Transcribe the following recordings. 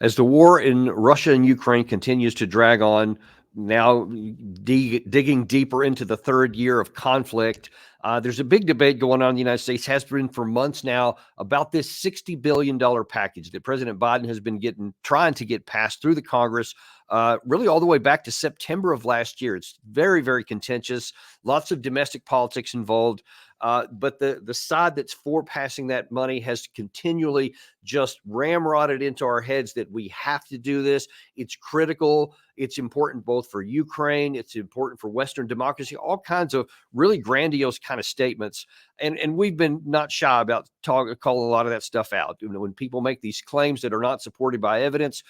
As the war in Russia and Ukraine continues to drag on, now digging deeper into the third year of conflict, there's a big debate going on in the United States, has been for months now, about this $60 billion package that President Biden has been trying to get passed through the Congress, really all the way back to September of last year. It's very, very contentious, lots of domestic politics involved. But the side that's for passing that money has continually just ramrodded into our heads that we have to do this. It's critical. It's important both for Ukraine. It's important for Western democracy, all kinds of really grandiose kind of statements. And we've been not shy about calling a lot of that stuff out. You know, when people make these claims that are not supported by evidence,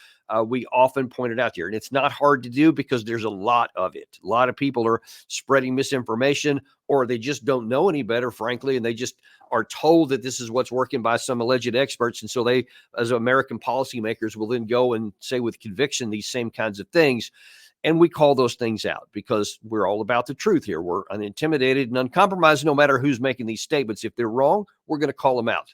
we often point it out here. And it's not hard to do because there's a lot of it. A lot of people are spreading misinformation, or they just don't know any better, frankly, and they just are told that this is what's working by some alleged experts. And so they, as American policymakers, will then go and say with conviction these same kinds of things. And we call those things out because we're all about the truth here. We're unintimidated and uncompromised no matter who's making these statements. If they're wrong, we're going to call them out.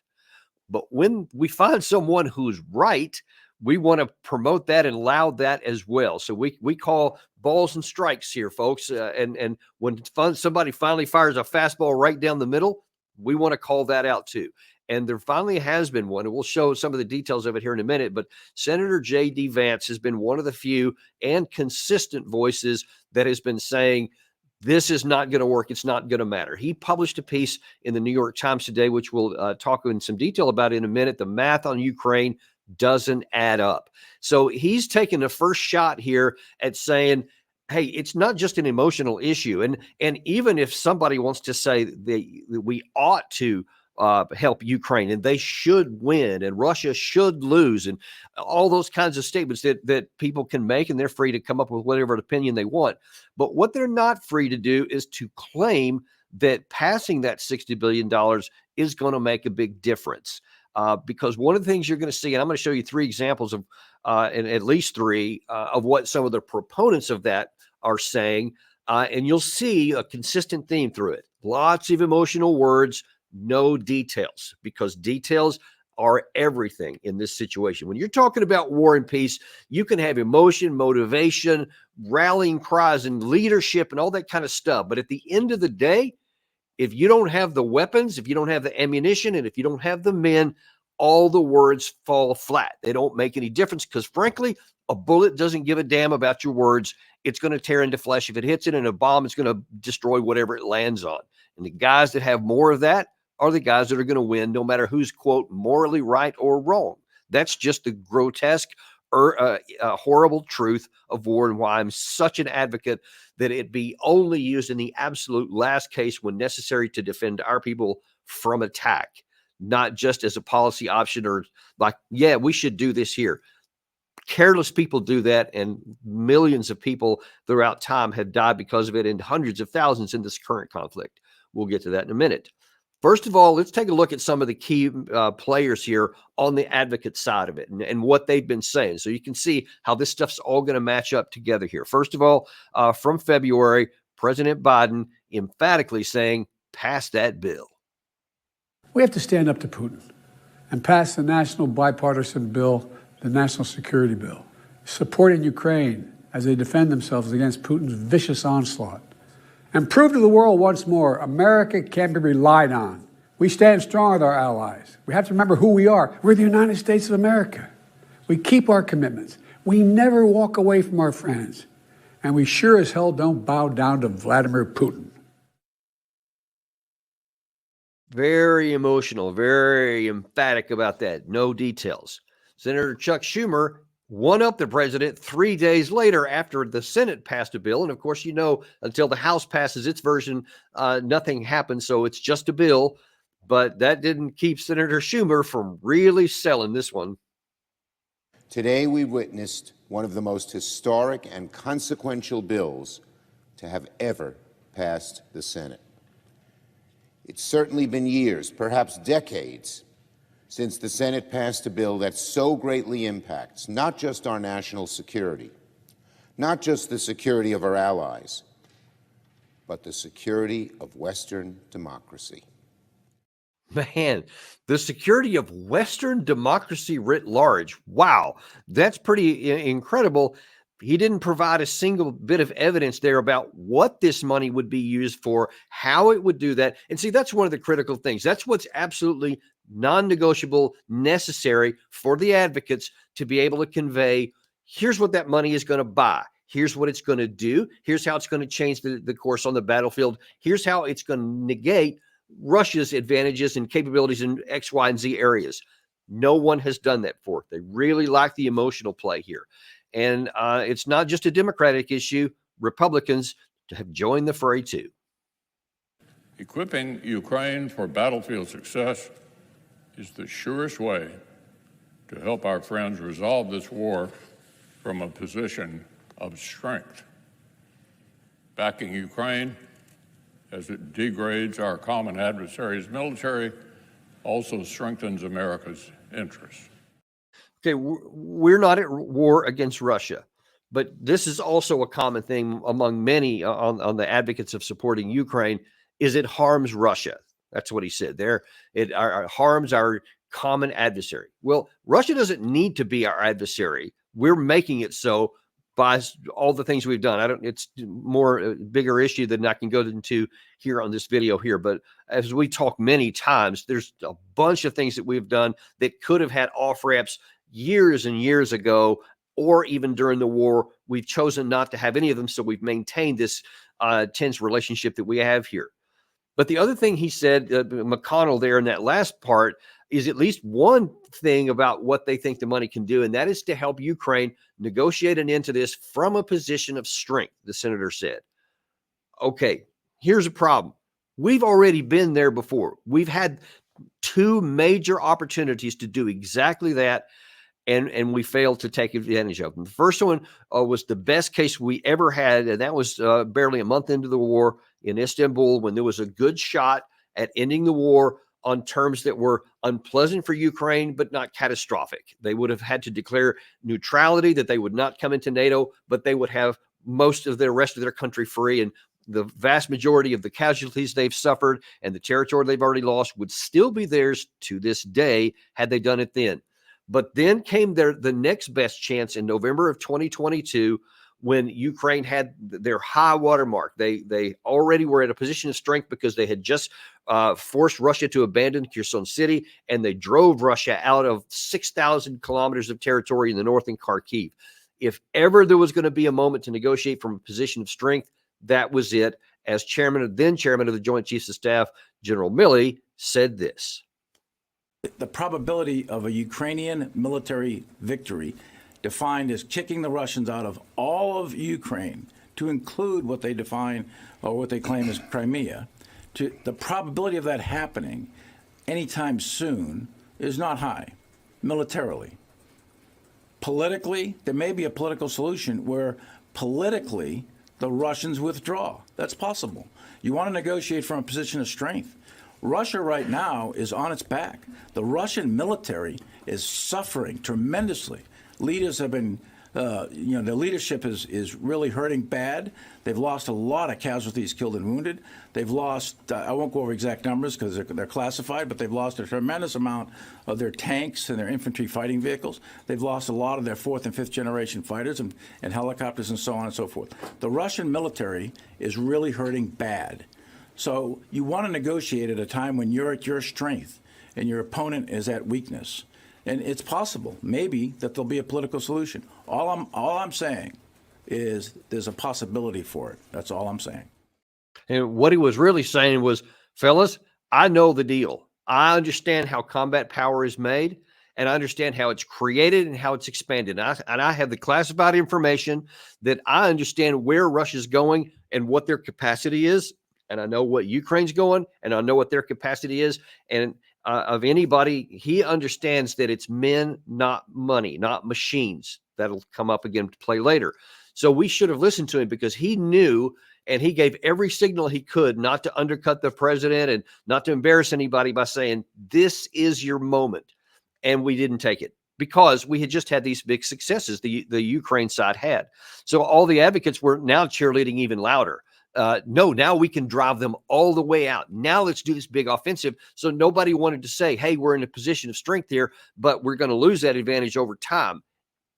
But when we find someone who's right, we want to promote that and allow that as well. So we call balls and strikes here, folks. And when somebody finally fires a fastball right down the middle, we want to call that out too. And there finally has been one, and we'll show some of the details of it here in a minute. But Senator JD Vance has been one of the few and consistent voices that has been saying, this is not going to work. It's not going to matter. He published a piece in the New York Times today, which we'll talk in some detail about in a minute. The math on Ukraine doesn't add up. So he's taken the first shot here at saying, hey, it's not just an emotional issue. And even if somebody wants to say that we ought to help Ukraine and they should win and Russia should lose and all those kinds of statements that people can make, and they're free to come up with whatever opinion they want. But what they're not free to do is to claim that passing that $60 billion is going to make a big difference. Because one of the things you're going to see, and I'm going to show you three examples of, and at least three of what some of the proponents of that are saying, and you'll see a consistent theme through it. Lots of emotional words, no details, because details are everything in this situation. When you're talking about war and peace, you can have emotion, motivation, rallying cries, and leadership, and all that kind of stuff. But at the end of the day, if you don't have the weapons, if you don't have the ammunition, and if you don't have the men, all the words fall flat. They don't make any difference because, frankly, a bullet doesn't give a damn about your words. It's going to tear into flesh if it hits it, and a bomb is going to destroy whatever it lands on. And the guys that have more of that are the guys that are going to win, no matter who's, quote, morally right or wrong. That's just the grotesque horrible truth of war, and why I'm such an advocate that it be only used in the absolute last case when necessary to defend our people from attack, not just as a policy option or like, yeah, we should do this here. Careless people do that, and millions of people throughout time have died because of it, and hundreds of thousands in this current conflict. We'll get to that in a minute. First of all, let's take a look at some of the key players here on the advocate side of it and what they've been saying. So you can see how this stuff's all going to match up together here. First of all, from February, President Biden emphatically saying, pass that bill. We have to stand up to Putin and pass the national bipartisan bill, the national security bill, supporting Ukraine as they defend themselves against Putin's vicious onslaught. And prove to the world once more, America can be relied on. We stand strong with our allies. We have to remember who we are. We're the United States of America. We keep our commitments. We never walk away from our friends. And we sure as hell don't bow down to Vladimir Putin. Very emotional, very emphatic about that. No details. Senator Chuck Schumer one up the president 3 days later after the Senate passed a bill. And of course, you know, until the House passes its version, nothing happens. So it's just a bill. But that didn't keep Senator Schumer from really selling this one. Today, we witnessed one of the most historic and consequential bills to have ever passed the Senate. It's certainly been years, perhaps decades, since the Senate passed a bill that so greatly impacts not just our national security, not just the security of our allies, but the security of Western democracy. Man, the security of Western democracy writ large. Wow, that's pretty incredible. He didn't provide a single bit of evidence there about what this money would be used for, how it would do that. And see, that's one of the critical things. That's what's absolutely non negotiable, necessary for the advocates to be able to convey here's what that money is going to buy. Here's what it's going to do. Here's how it's going to change the course on the battlefield. Here's how it's going to negate Russia's advantages and capabilities in X, Y, and Z areas. No one has done that for it. They really like the emotional play here. And it's not just a Democratic issue. Republicans have joined the fray too. Equipping Ukraine for battlefield success is the surest way to help our friends resolve this war from a position of strength. Backing Ukraine as it degrades our common adversary's military also strengthens America's interests. Okay, we're not at war against Russia, but this is also a common thing among many on the advocates of supporting Ukraine, is it harms Russia. That's what he said there. It harms our common adversary. Well, Russia doesn't need to be our adversary. We're making it so by all the things we've done. It's more a bigger issue than I can go into here on this video here. But as we talk many times, there's a bunch of things that we've done that could have had off ramps years and years ago, or even during the war. We've chosen not to have any of them. So we've maintained this tense relationship that we have here. But the other thing he said, McConnell there in that last part, is at least one thing about what they think the money can do, and that is to help Ukraine negotiate an end to this from a position of strength, the senator said. Okay, here's a problem. We've already been there before. We've had two major opportunities to do exactly that, and we failed to take advantage of them. The first one was the best case we ever had, and that was barely a month into the war in Istanbul, when there was a good shot at ending the war on terms that were unpleasant for Ukraine, but not catastrophic. They would have had to declare neutrality, that they would not come into NATO, but they would have most of the rest of their country free. And the vast majority of the casualties they've suffered and the territory they've already lost would still be theirs to this day had they done it then. But then came the next best chance in November of 2022, when Ukraine had their high water mark. They already were at a position of strength because they had just forced Russia to abandon Kherson City, and they drove Russia out of 6,000 kilometers of territory in the north in Kharkiv. If ever there was going to be a moment to negotiate from a position of strength, that was it. As then chairman of the Joint Chiefs of Staff, General Milley, said this. The probability of a Ukrainian military victory, defined as kicking the Russians out of all of Ukraine, to include what they define or what they claim as Crimea, the probability of that happening anytime soon is not high, militarily. Politically, there may be a political solution where politically the Russians withdraw. That's possible. You want to negotiate from a position of strength. Russia right now is on its back. The Russian military is suffering tremendously. Leaders have been, the leadership is really hurting bad. They've lost a lot of casualties, killed and wounded. They've lost, I won't go over exact numbers because they're classified, but they've lost a tremendous amount of their tanks and their infantry fighting vehicles. They've lost a lot of their fourth and fifth generation fighters and helicopters and so on and so forth. The Russian military is really hurting bad. So you want to negotiate at a time when you're at your strength and your opponent is at weakness. And it's possible, maybe, that there'll be a political solution. All I'm saying is there's a possibility for it. That's all I'm saying. And what he was really saying was, fellas, I know the deal. I understand how combat power is made, and I understand how it's created and how it's expanded. And I have the classified information that I understand where Russia's going and what their capacity is. And I know what Ukraine's going, and I know what their capacity is. And of anybody, he understands that it's men, not money, not machines. That'll come up again to play later. So we should have listened to him, because he knew, and he gave every signal he could not to undercut the president and not to embarrass anybody by saying, this is your moment. And we didn't take it, because we had just had these big successes the Ukraine side had. So all the advocates were now cheerleading even louder. No, now we can drive them all the way out. Now let's do this big offensive. So nobody wanted to say, hey, we're in a position of strength here, but we're going to lose that advantage over time.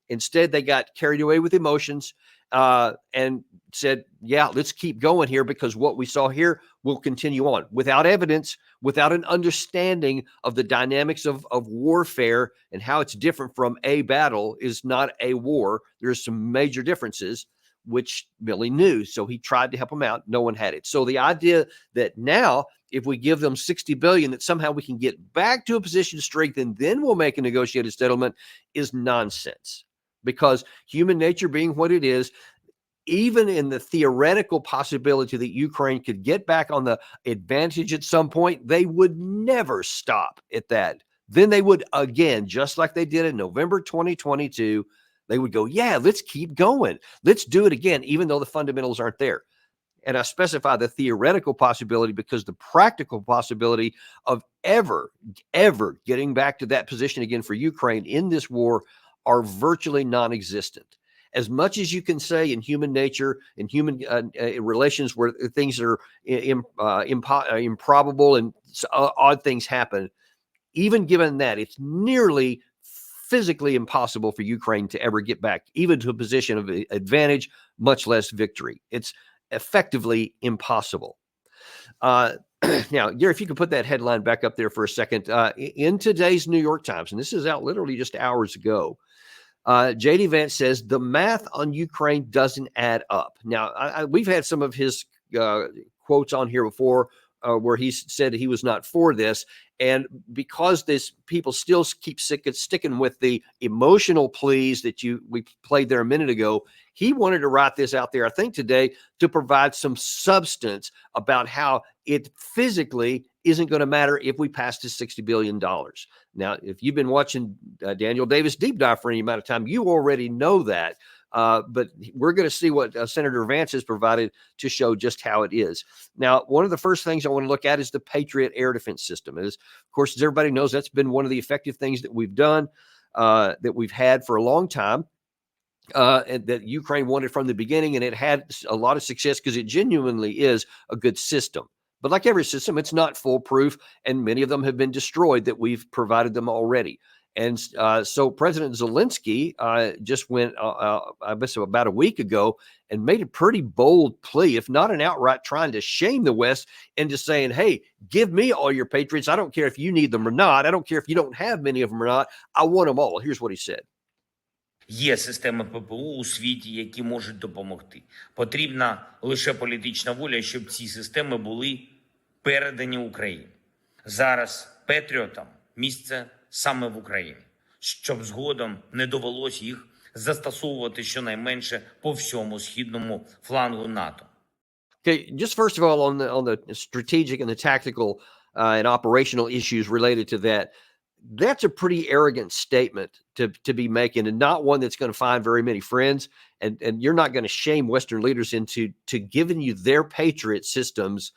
Instead, they got carried away with emotions and said, yeah, let's keep going here because what we saw here will continue on without evidence, without an understanding of the dynamics of warfare and how it's different from a battle is not a war. There's some major differences, which Billy knew. So he tried to help them out. No one had it. So the idea that now if we give them $60 billion, that somehow we can get back to a position of strength and then we'll make a negotiated settlement is nonsense. Because human nature being what it is, even in the theoretical possibility that Ukraine could get back on the advantage at some point, they would never stop at that. Then they would again, just like they did in November 2022, they would go, yeah, let's keep going. Let's do it again, even though the fundamentals aren't there. And I specify the theoretical possibility because the practical possibility of ever getting back to that position again for Ukraine in this war are virtually non-existent. As much as you can say in human nature, in human relations where things are improbable and odd things happen, even given that, it's nearly physically impossible for Ukraine to ever get back, even to a position of advantage, much less victory. It's effectively impossible. Now, Gary, if you could put that headline back up there for a second. In today's New York Times, and this is out literally just hours ago, JD Vance says the math on Ukraine doesn't add up. Now, we've had some of his quotes on here before where he said he was not for this. And because this people still keep sticking with the emotional pleas that we played there a minute ago, he wanted to write this out there, I think today, to provide some substance about how it physically isn't going to matter if we pass this $60 billion. Now, if you've been watching Daniel Davis Deep Dive for any amount of time, you already know that. But we're going to see what Senator Vance has provided to show just how it is. Now, one of the first things I want to look at is the Patriot air defense system. Of course, as everybody knows, that's been one of the effective things that we've done, that we've had for a long time. And that Ukraine wanted from the beginning, and it had a lot of success because it genuinely is a good system. But like every system, it's not foolproof, and many of them have been destroyed that we've provided them already. And so President Zelensky just went, I guess, about a week ago and made a pretty bold plea, if not an outright trying to shame the West into saying, hey, give me all your Patriots. I don't care if you need them or not. I don't care if you don't have many of them or not. I want them all. Here's what he said. Є системи ППО у світі, які можуть допомогти. Потрібна лише політична воля, щоб ці системи були передані Україні. Зараз Петріотам місце саме в Україні, щоб згодом не довелось їх застосовувати щонайменше по всьому східному флангу НАТО. Okay, just first of all, on the strategic and the tactical and operational issues related to that, that's a pretty arrogant statement to be making, and not one that's going to find very many friends. And you're not going to shame Western leaders into giving you their Patriot systems,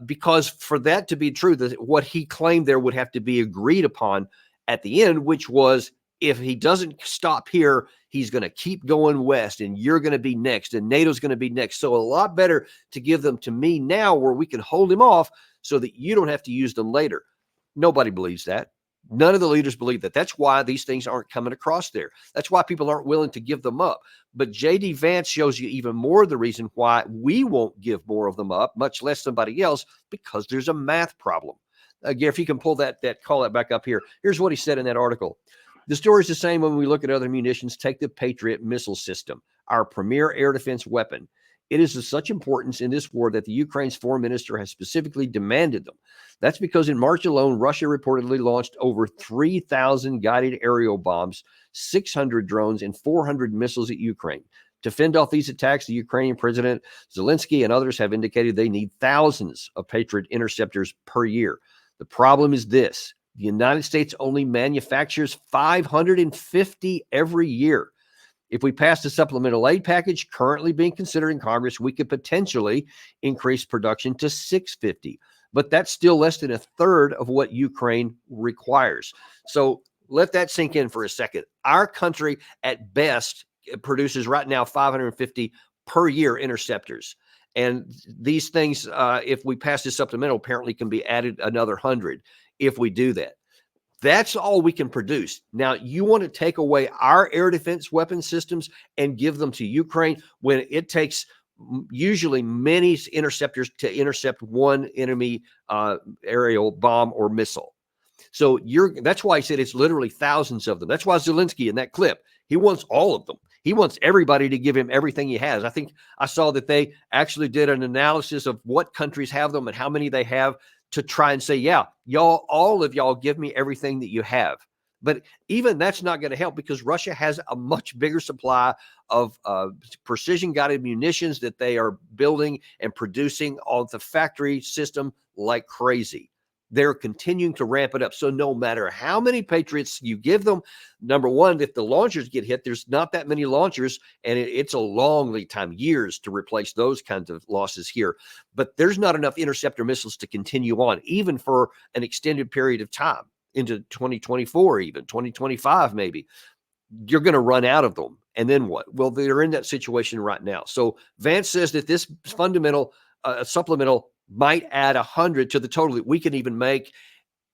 because for that to be true, what he claimed there would have to be agreed upon at the end, which was if he doesn't stop here, he's going to keep going west, and you're going to be next, and NATO's going to be next. So a lot better to give them to me now where we can hold him off so that you don't have to use them later. Nobody believes that. None of the leaders believe that. That's why these things aren't coming across there. That's why people aren't willing to give them up. But JD Vance shows you even more the reason why we won't give more of them up, much less somebody else, because there's a math problem. Gary, if you can pull call that back up here. Here's what he said in that article. The story is the same when we look at other munitions. Take the Patriot missile system, our premier air defense weapon. It is of such importance in this war that the Ukraine's foreign minister has specifically demanded them. That's because in March alone, Russia reportedly launched over 3,000 guided aerial bombs, 600 drones, and 400 missiles at Ukraine. To fend off these attacks, the Ukrainian President Zelensky and others have indicated they need thousands of Patriot interceptors per year. The problem is this: the United States only manufactures 550 every year. If we pass the supplemental aid package currently being considered in Congress, we could potentially increase production to 650. But that's still less than a third of what Ukraine requires. So let that sink in for a second. Our country, at best, produces right now 550 per year interceptors. And these things, if we pass this supplemental, apparently can be added another 100 if we do that. That's all we can produce. Now, you want to take away our air defense weapon systems and give them to Ukraine when it takes usually many interceptors to intercept one enemy aerial bomb or missile. So that's why I said it's literally thousands of them. That's why Zelensky in that clip, he wants all of them. He wants everybody to give him everything he has. I think I saw that they actually did an analysis of what countries have them and how many they have to try and say, yeah, y'all, all of y'all give me everything that you have. But even that's not going to help because Russia has a much bigger supply of precision-guided munitions that they are building and producing on the factory system like crazy. They're continuing to ramp it up. So no matter how many Patriots you give them, number one, if the launchers get hit, there's not that many launchers, and it's a long lead time, years to replace those kinds of losses here. But there's not enough interceptor missiles to continue on, even for an extended period of time, into 2024, even 2025 maybe. You're going to run out of them. And then what? Well, they're in that situation right now. So Vance says that this fundamental supplemental might add 100 to the total that we can even make.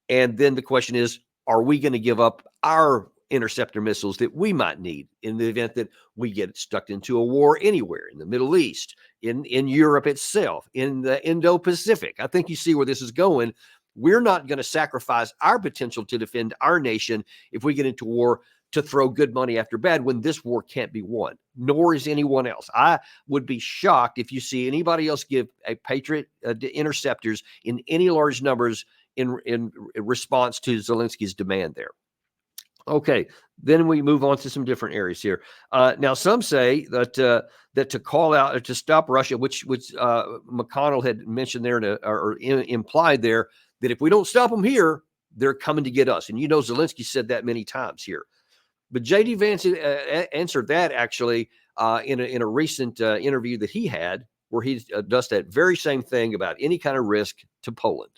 And then the question is, are we going to give up our interceptor missiles that we might need in the event that we get stuck into a war anywhere in the Middle East, in Europe itself, in the Indo-Pacific? I think you see where this is going. We're not going to sacrifice our potential to defend our nation if we get into war to throw good money after bad when this war can't be won, nor is anyone else. I would be shocked if you see anybody else give a Patriot interceptors in any large numbers in response to Zelensky's demand there. Okay, then we move on to some different areas here. Now, some say that that to call out or to stop Russia, which McConnell had mentioned there or implied there, that if we don't stop them here, they're coming to get us. And you know, Zelensky said that many times here. But JD Vance answered that actually in a recent interview that he had, where he does that very same thing about any kind of risk to Poland.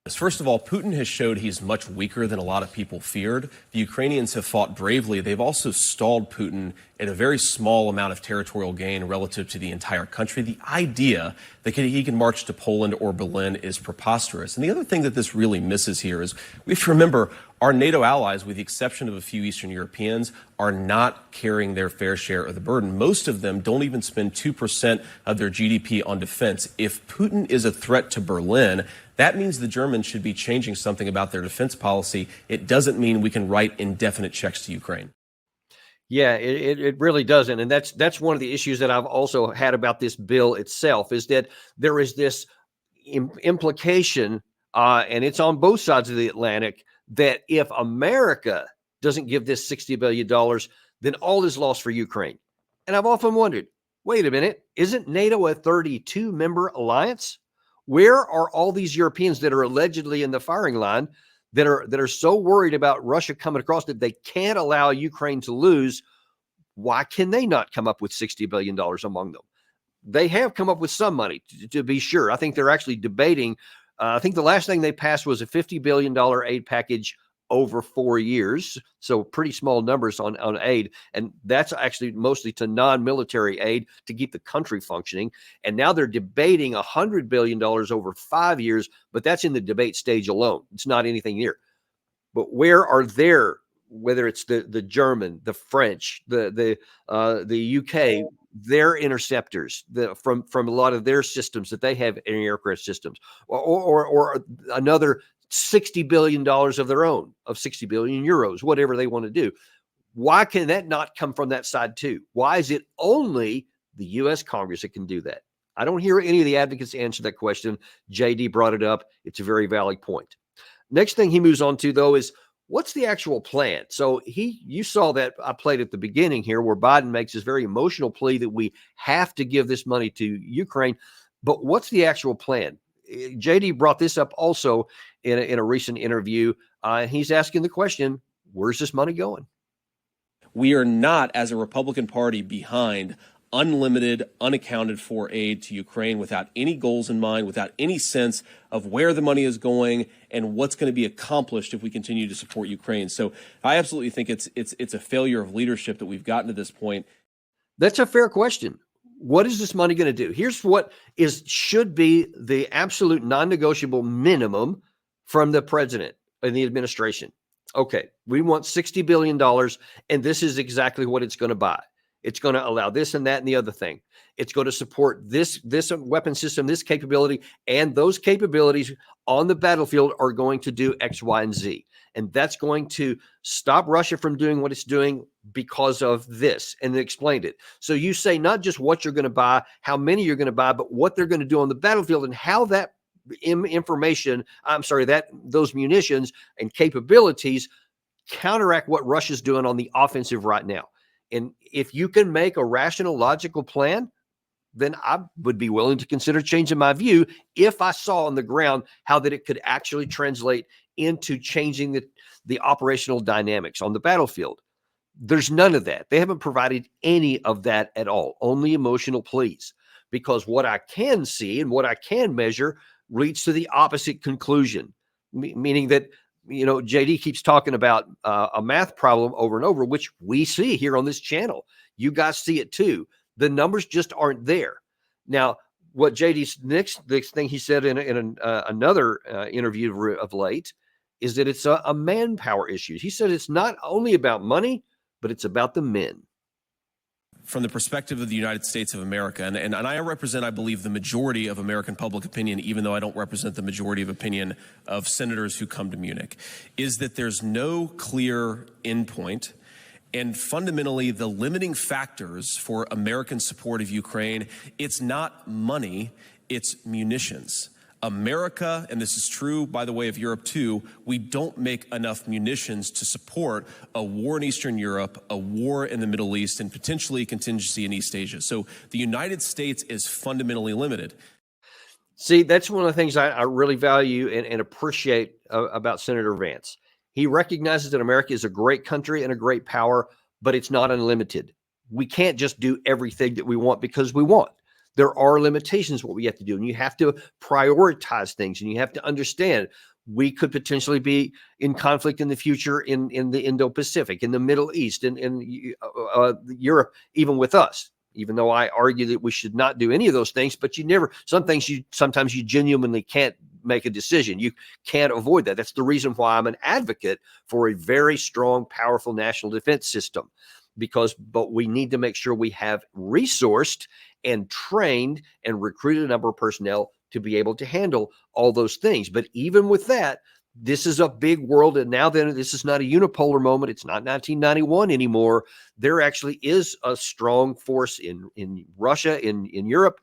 First of all, Putin has showed he's much weaker than a lot of people feared. The Ukrainians have fought bravely. They've also stalled Putin at a very small amount of territorial gain relative to the entire country. The idea that he can march to Poland or Berlin is preposterous. And the other thing that this really misses here is we have to remember our NATO allies, with the exception of a few Eastern Europeans, are not carrying their fair share of the burden. Most of them don't even spend 2% of their GDP on defense. If Putin is a threat to Berlin, that means the Germans should be changing something about their defense policy. It doesn't mean we can write indefinite checks to Ukraine. Yeah, it really doesn't. And that's one of the issues that I've also had about this bill itself, is that there is this implication, and it's on both sides of the Atlantic, that if America doesn't give this $60 billion, then all is lost for Ukraine. And I've often wondered, wait a minute, isn't NATO a 32-member alliance? Where are all these Europeans that are allegedly in the firing line that are so worried about Russia coming across that they can't allow Ukraine to lose? Why can they not come up with $60 billion among them? They have come up with some money, to be sure. I think they're actually debating. I think the last thing they passed was a $50 billion aid package over 4 years. So pretty small numbers on aid. And that's actually mostly to non-military aid to keep the country functioning. And now they're debating $100 billion over 5 years, but that's in the debate stage alone. It's not anything near. But where are their, whether it's the German, the French, the UK, their interceptors from a lot of their systems that they have in aircraft systems, or another $60 billion of their own, of 60 billion euros, whatever they want to do? Why can that not come from that side too? Why is it only the U.S. Congress that can do that? I don't hear any of the advocates answer that question. JD brought it up. It's a very valid point. Next thing he moves on to, though, is what's the actual plan? So you saw that I played at the beginning here, where Biden makes this very emotional plea that we have to give this money to Ukraine. But what's the actual plan? JD brought this up also in a recent interview. He's asking the question, where's this money going? We are not, as a Republican Party, behind unlimited, unaccounted for aid to Ukraine without any goals in mind, without any sense of where the money is going and what's going to be accomplished if we continue to support Ukraine. So I absolutely think it's a failure of leadership that we've gotten to this point. That's a fair question. What is this money going to do? Here's what should be the absolute non-negotiable minimum from the president and the administration. Okay, we want $60 billion, and this is exactly what it's going to buy. It's going to allow this and that and the other thing. It's going to support this weapon system, this capability, and those capabilities on the battlefield are going to do X, Y, and Z. And that's going to stop Russia from doing what it's doing because of this. And they explained it. So you say not just what you're going to buy, how many you're going to buy, but what they're going to do on the battlefield and how that those munitions and capabilities counteract what Russia's doing on the offensive right now. And if you can make a rational, logical plan, then I would be willing to consider changing my view if I saw on the ground how that it could actually translate into changing the operational dynamics on the battlefield. There's none of that. They haven't provided any of that at all, only emotional pleas, because what I can see and what I can measure leads to the opposite conclusion, meaning that, JD keeps talking about a math problem over and over, which we see here on this channel. You guys see it too. The numbers just aren't there. Now, what JD's next thing he said in another interview of late is that it's a manpower issue. He said it's not only about money, but it's about the men. From the perspective of the United States of America, and I represent, I believe, the majority of American public opinion, even though I don't represent the majority of opinion of senators who come to Munich, is that there's no clear endpoint. And fundamentally, the limiting factors for American support of Ukraine, it's not money, it's munitions. America, and this is true, by the way, of Europe too, we don't make enough munitions to support a war in Eastern Europe, a war in the Middle East, and potentially contingency in East Asia. So the United States is fundamentally limited. See, that's one of the things I really value and appreciate about Senator Vance. He recognizes that America is a great country and a great power, but it's not unlimited. We can't just do everything that we want because we want. There are limitations what we have to do, and you have to prioritize things, and you have to understand we could potentially be in conflict in the future in the Indo-Pacific, in the Middle East, in Europe, even with us. Even though I argue that we should not do any of those things, but sometimes you genuinely can't make a decision. You can't avoid that. That's the reason why I'm an advocate for a very strong, powerful national defense system, but we need to make sure we have resourced and trained and recruited a number of personnel to be able to handle all those things. But even with that, this is a big world. And now then, this is not a unipolar moment. It's not 1991 anymore. There actually is a strong force in Russia, in Europe,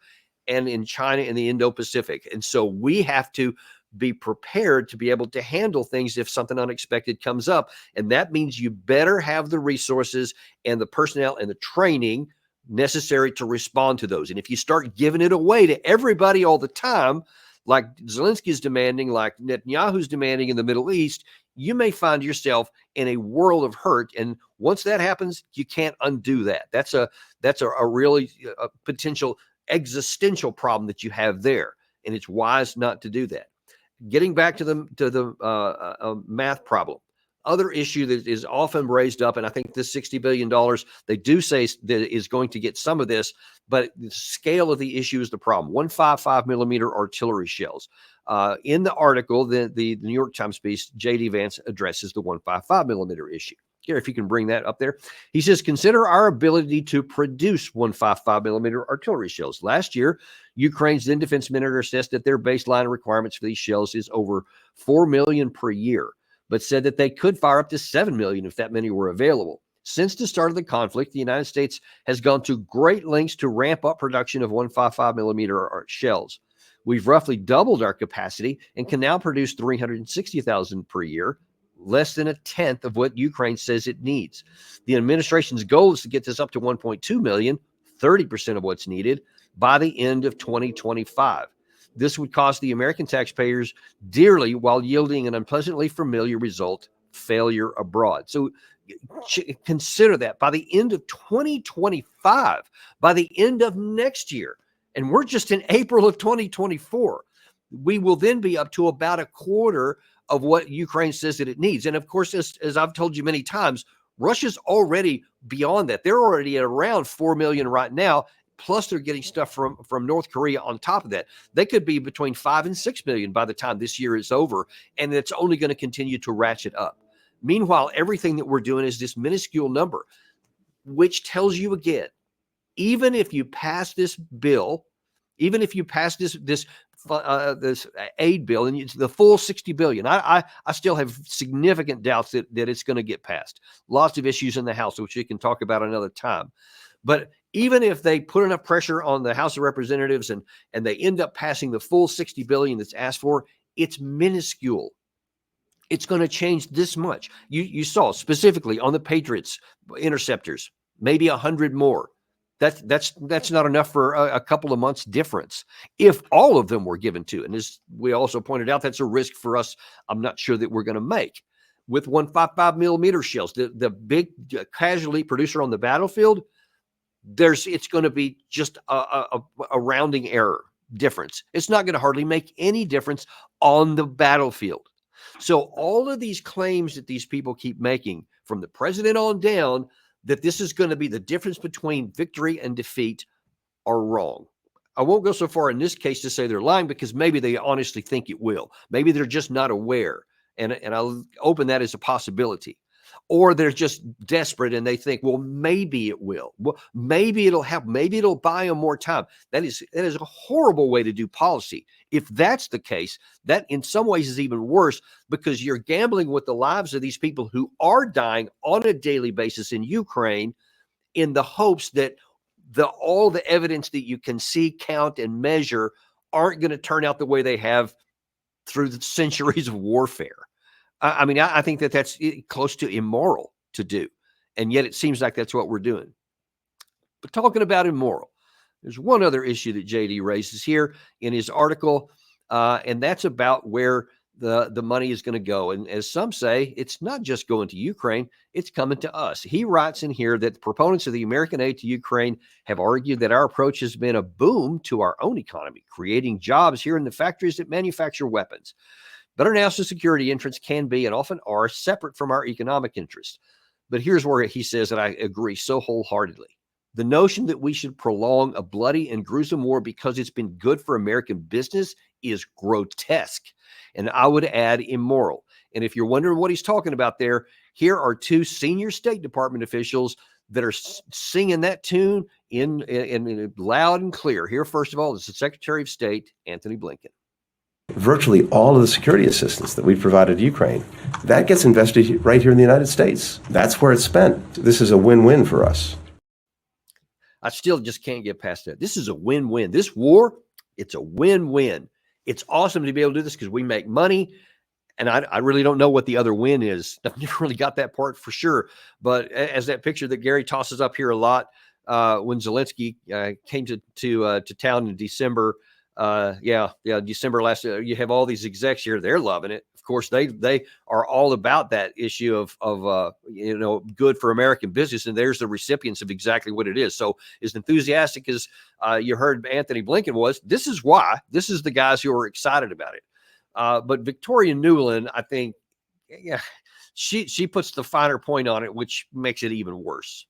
and in China, in the Indo-Pacific. And so we have to be prepared to be able to handle things if something unexpected comes up. And that means you better have the resources and the personnel and the training necessary to respond to those. And if you start giving it away to everybody all the time, like Zelensky's demanding, like Netanyahu's demanding in the Middle East, you may find yourself in a world of hurt. And once that happens, you can't undo that. That's a really potential existential problem that you have there. And it's wise not to do that. Getting back to the math problem. Other issue that is often raised up, and I think this $60 billion, they do say that is going to get some of this, but the scale of the issue is the problem. 155 millimeter artillery shells. In the article, the New York Times piece, JD Vance addresses the 155 millimeter issue. Gary, if you can bring that up there. He says, consider our ability to produce 155 millimeter artillery shells. Last year, Ukraine's then defense minister assessed that their baseline requirements for these shells is over 4 million per year, but said that they could fire up to 7 million if that many were available. Since the start of the conflict, the United States has gone to great lengths to ramp up production of 155 millimeter shells. We've roughly doubled our capacity and can now produce 360,000 per year, less than a tenth of what Ukraine says it needs. The administration's goal is to get this up to 1.2 million, 30% of what's needed, by the end of 2025. This would cost the American taxpayers dearly while yielding an unpleasantly familiar result, failure abroad. So consider that by the end of 2025, by the end of next year, and we're just in April of 2024, we will then be up to about a quarter of what Ukraine says that it needs. And of course, as I've told you many times, Russia's already beyond that. They're already at around 4 million right now. plus they're getting stuff from North Korea on top of that. They could be between 5 and 6 million by the time this year is over, and it's only going to continue to ratchet up. Meanwhile, everything that we're doing is this minuscule number, which tells you again, even if you pass this bill, even if you pass this aid bill and it's the full 60 billion, I still have significant doubts that it's going to get passed. Lots of issues in the House, which we can talk about another time. But even if they put enough pressure on the House of Representatives and they end up passing the full 60 billion that's asked for, it's minuscule. It's going to change this much. You saw specifically on the Patriots interceptors, maybe 100 more. That's not enough for a couple of months difference if all of them were given to. And as we also pointed out, that's a risk for us. I'm not sure that we're going to make with 155 millimeter shells. The big casualty producer on the battlefield, it's going to be just a rounding error difference. It's not going to hardly make any difference on the battlefield. So all of these claims that these people keep making from the president on down, that this is going to be the difference between victory and defeat, are wrong. I won't go so far in this case to say they're lying, because maybe they honestly think it will. Maybe they're just not aware. And I'll open that as a possibility. Or they're just desperate and they think, well, maybe it will. Well, maybe it'll help. Maybe it'll buy them more time. That is a horrible way to do policy. If that's the case, that in some ways is even worse, because you're gambling with the lives of these people who are dying on a daily basis in Ukraine, in the hopes that all the evidence that you can see, count, and measure aren't going to turn out the way they have through the centuries of warfare. I mean, I think that's close to immoral to do. And yet it seems like that's what we're doing. But talking about immoral, there's one other issue that JD raises here in his article, and that's about where the money is going to go. And as some say, it's not just going to Ukraine, it's coming to us. He writes in here that the proponents of the American aid to Ukraine have argued that our approach has been a boom to our own economy, creating jobs here in the factories that manufacture weapons. But our national security interests can be, and often are, separate from our economic interests. But here's where he says that I agree so wholeheartedly. The notion that we should prolong a bloody and gruesome war because it's been good for American business is grotesque, and I would add immoral. And if you're wondering what he's talking about there, here are two senior State Department officials that are singing that tune in loud and clear. Here, first of all, is the Secretary of State, Anthony Blinken. Virtually all of the security assistance that we've provided to Ukraine, that gets invested right here in the United States. That's where it's spent. This is a win-win for us. I still just can't get past that. This is a win-win. This war, it's a win-win. It's awesome to be able to do this because we make money, and I really don't know what the other win is. I've never really got that part for sure. But as that picture that Gary tosses up here a lot, when Zelensky came to town in December, December last year, you have all these execs here. They're loving it. Of course, they are all about that issue of good for American business. And there's the recipients of exactly what it is. So as enthusiastic as you heard Anthony Blinken was, this is why. This is the guys who are excited about it. But Victoria Nuland, I think, she puts the finer point on it, which makes it even worse.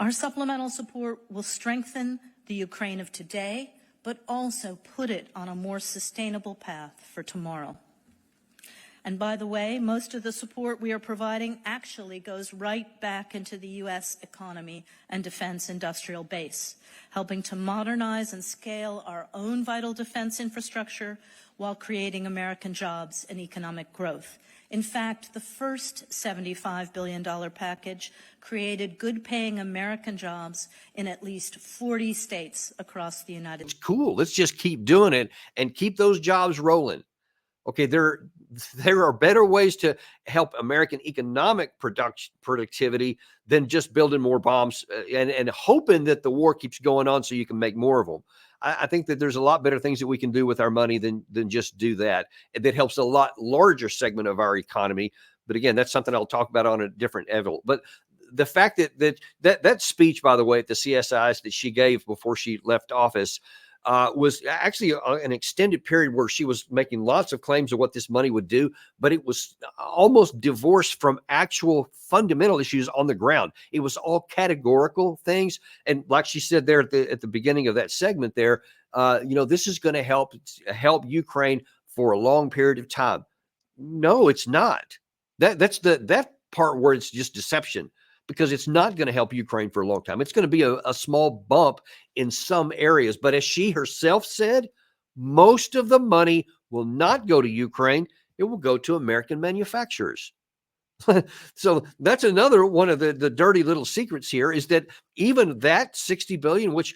Our supplemental support will strengthen the Ukraine of today, but also put it on a more sustainable path for tomorrow. And by the way, most of the support we are providing actually goes right back into the U.S. economy and defense industrial base, helping to modernize and scale our own vital defense infrastructure while creating American jobs and economic growth. In fact, the first $75 billion package created good-paying American jobs in at least 40 states across the United States. Cool. Let's just keep doing it and keep those jobs rolling. Okay, there are better ways to help American economic productivity than just building more bombs and hoping that the war keeps going on so you can make more of them. I think that there's a lot better things that we can do with our money than just do that. And that helps a lot larger segment of our economy. But again, that's something I'll talk about on a different level. But the fact that speech, by the way, at the CSIs that she gave before she left office, was actually an extended period where she was making lots of claims of what this money would do, but it was almost divorced from actual fundamental issues on the ground. It was all categorical things. And like she said there at the beginning of that segment there, this is going to help Ukraine for a long period of time. No, it's not. That's that part where it's just deception, because it's not going to help Ukraine for a long time. It's going to be a small bump in some areas. But as she herself said, most of the money will not go to Ukraine. It will go to American manufacturers. So that's another one of the dirty little secrets here, is that even that $60 billion, which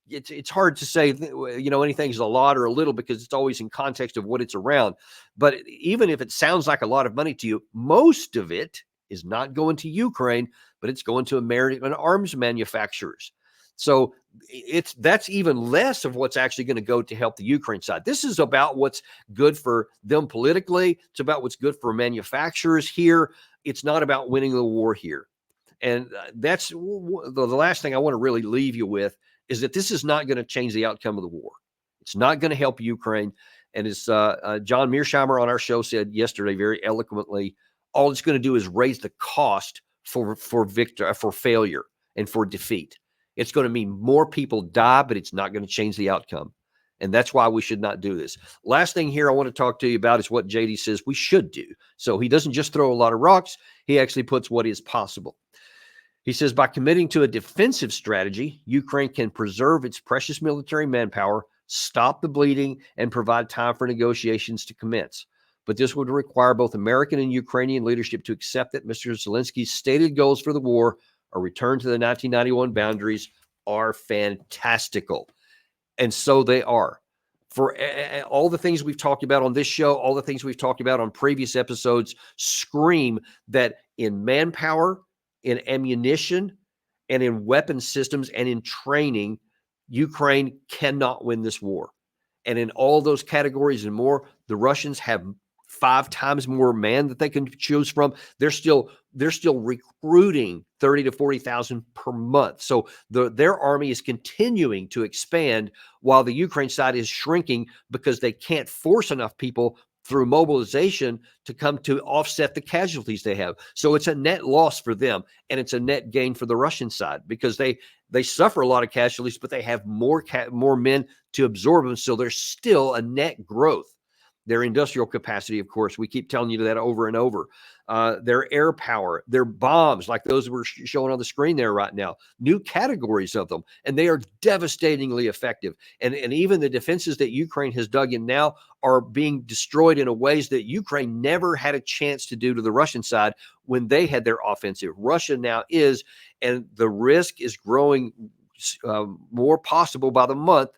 it's hard to say, anything's a lot or a little, because it's always in context of what it's around. But even if it sounds like a lot of money to you, most of it is not going to Ukraine, but it's going to American arms manufacturers. So that's even less of what's actually going to go to help the Ukraine side. This is about what's good for them politically. It's about what's good for manufacturers here. It's not about winning the war here. And that's the last thing I want to really leave you with, is that this is not going to change the outcome of the war. It's not going to help Ukraine. And as John Mearsheimer on our show said yesterday very eloquently, all it's going to do is raise the cost for failure and for defeat. It's going to mean more people die, but it's not going to change the outcome. And that's why we should not do this. Last thing here I want to talk to you about is what JD says we should do. So he doesn't just throw a lot of rocks. He actually puts what is possible. He says, by committing to a defensive strategy, Ukraine can preserve its precious military manpower, stop the bleeding, and provide time for negotiations to commence. But this would require both American and Ukrainian leadership to accept that Mr. Zelensky's stated goals for the war, a return to the 1991 boundaries, are fantastical. And so they are. For all the things we've talked about on this show, all the things we've talked about on previous episodes, scream that in manpower, in ammunition, and in weapon systems, and in training, Ukraine cannot win this war. And in all those categories and more, the Russians have 5 times more men that they can choose from. They're still recruiting 30 to 40,000 per month. So their army is continuing to expand, while the Ukraine side is shrinking because they can't force enough people through mobilization to come to offset the casualties they have. So it's a net loss for them, and it's a net gain for the Russian side, because they suffer a lot of casualties, but they have more men to absorb them. So there's still a net growth. Their industrial capacity, of course, we keep telling you that over and over. Their air power, their bombs, like those we're showing on the screen there right now, new categories of them, and they are devastatingly effective. And even the defenses that Ukraine has dug in now are being destroyed in a ways that Ukraine never had a chance to do to the Russian side when they had their offensive. Russia now is, and the risk is growing more possible by the month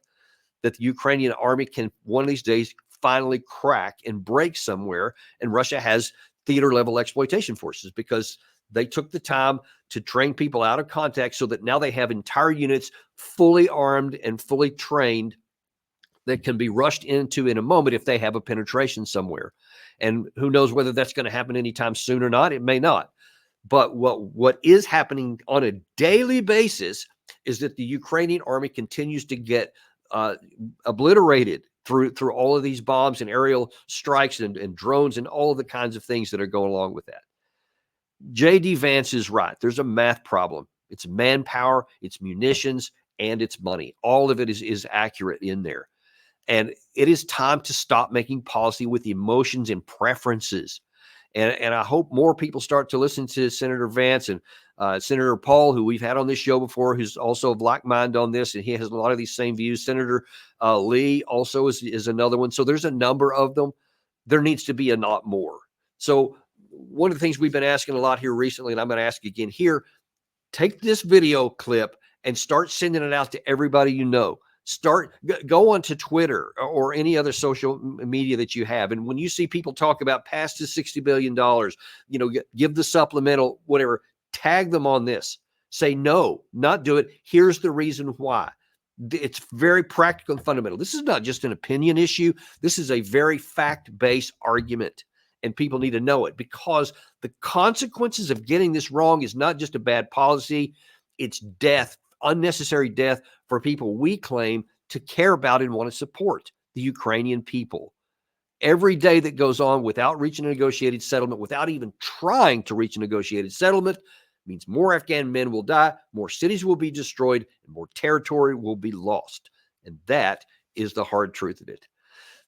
that the Ukrainian army can one of these days finally crack and break somewhere, and Russia has theater level exploitation forces, because they took the time to train people out of contact, so that now they have entire units fully armed and fully trained that can be rushed into in a moment if they have a penetration somewhere. And who knows whether that's going to happen anytime soon or not. It may not. But what is happening on a daily basis is that the Ukrainian army continues to get obliterated through all of these bombs and aerial strikes and drones and all of the kinds of things that are going along with that. JD Vance is right. There's a math problem. It's manpower, it's munitions, and it's money. All of it is accurate in there. And it is time to stop making policy with emotions and preferences. And I hope more people start to listen to Senator Vance and Senator Paul, who we've had on this show before, who's also of like mind on this, and he has a lot of these same views. Senator Lee also is another one. So there's a number of them. There needs to be a lot more. So one of the things we've been asking a lot here recently, and I'm going to ask again here, take this video clip and start sending it out to everybody you know. Go onto Twitter or any other social media that you have. And when you see people talk about past the $60 billion, give the supplemental, whatever, tag them on this. Say, no, not do it. Here's the reason why. It's very practical and fundamental. This is not just an opinion issue. This is a very fact-based argument. And people need to know it, because the consequences of getting this wrong is not just a bad policy. It's death, unnecessary death for people we claim to care about and want to support the Ukrainian people. Every day that goes on without reaching a negotiated settlement, without even trying to reach a negotiated settlement, means more Afghan men will die, more cities will be destroyed, and more territory will be lost. And that is the hard truth of it.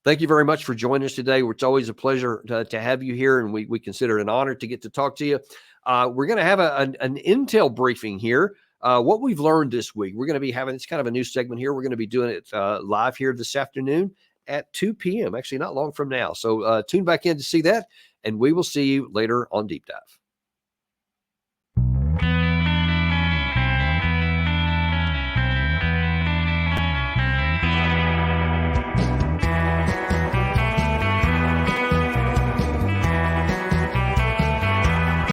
Thank you very much for joining us today. It's always a pleasure to have you here, and we consider it an honor to get to talk to you. We're going to have an intel briefing here. What we've learned this week, we're going to be having, it's kind of a new segment here. We're going to be doing it live here this afternoon at 2 p.m., actually not long from now. So tune back in to see that, and we will see you later on Deep Dive.